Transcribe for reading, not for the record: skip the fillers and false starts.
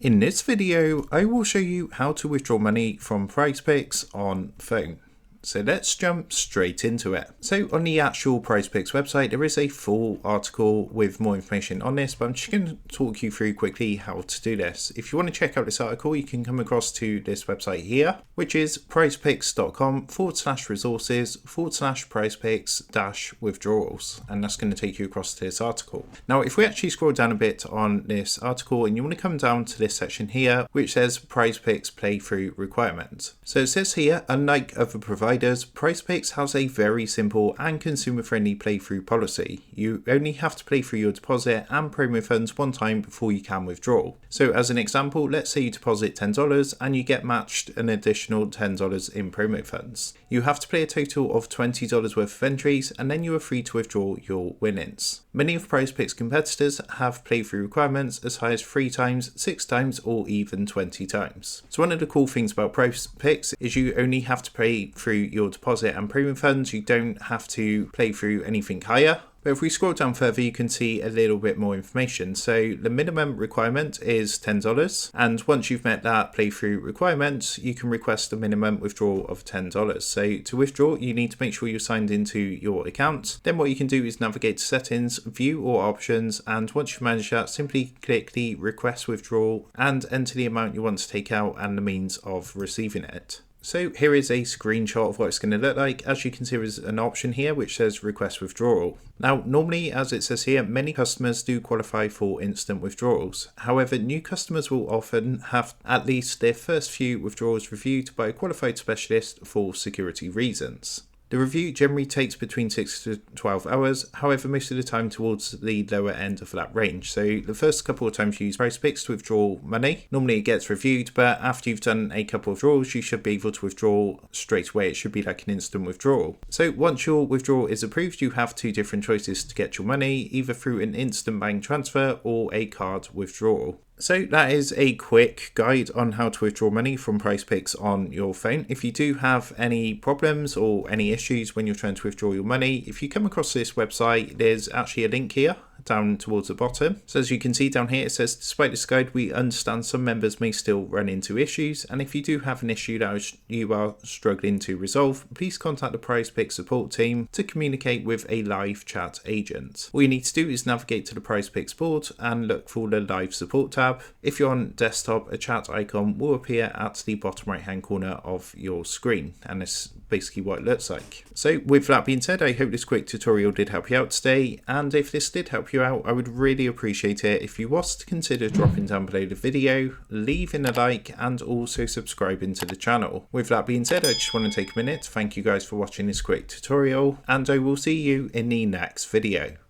In this video, I will show you how to withdraw money from Prizepicks on phone. So let's jump straight into it. So on the actual Prizepicks website, there is a full article with more information on this, but I'm just going to talk you through quickly how to do this. If you want to check out this article, you can come across to this website here, which is prizepicks.com/resources/prizepicks-withdrawals. And that's going to take you across to this article. Now, if we actually scroll down a bit on this article and you want to come down to this section here, which says Prizepicks playthrough requirements. So it says here, unlike other providers, Prizepicks has a very simple and consumer-friendly playthrough policy. You only have to play through your deposit and promo funds one time before you can withdraw. So as an example, let's say you deposit $10 and you get matched an additional $10 in promo funds. You have to play a total of $20 worth of entries and then you are free to withdraw your winnings. Many of Prizepicks competitors have playthrough requirements as high as 3 times, 6 times or even 20 times. So one of the cool things about Prizepicks is you only have to play through your deposit and premium funds. You don't have to play through anything higher. But if we scroll down further, you can see a little bit more information. So the minimum requirement is $10. And once you've met that playthrough requirement, you can request a minimum withdrawal of $10. So to withdraw, you need to make sure you're signed into your account. Then what you can do is navigate to settings, view all options. And once you've managed that, simply click the request withdrawal and enter the amount you want to take out and the means of receiving it. So here is a screenshot of what it's going to look like. As you can see, there is an option here which says request withdrawal. Now, normally, as it says here, many customers do qualify for instant withdrawals. However, new customers will often have at least their first few withdrawals reviewed by a qualified specialist for security reasons. The review generally takes between 6 to 12 hours, however most of the time towards the lower end of that range. So the first couple of times you use Prizepicks to withdraw money, normally it gets reviewed, but after you've done a couple of withdrawals, you should be able to withdraw straight away. It should be like an instant withdrawal. So once your withdrawal is approved, you have 2 different choices to get your money, either through an instant bank transfer or a card withdrawal. So that is a quick guide on how to withdraw money from Prizepicks on your phone. If you do have any problems or any issues when you're trying to withdraw your money, if you come across this website, there's actually a link here down towards the bottom. So as you can see down here, it says, despite this guide, we understand some members may still run into issues. And if you do have an issue that you are struggling to resolve, please contact the Prizepicks support team to communicate with a live chat agent. All you need to do is navigate to the Prizepicks board and look for the live support tab. If you're on desktop, a chat icon will appear at the bottom right hand corner of your screen. And this is basically what it looks like. So with that being said, I hope this quick tutorial did help you out today. And if this did help you out, I would really appreciate it if you was to consider dropping down below the video, leaving a like and also subscribing to the channel. With that being said, I just want to take a minute to thank you guys for watching this quick tutorial and I will see you in the next video.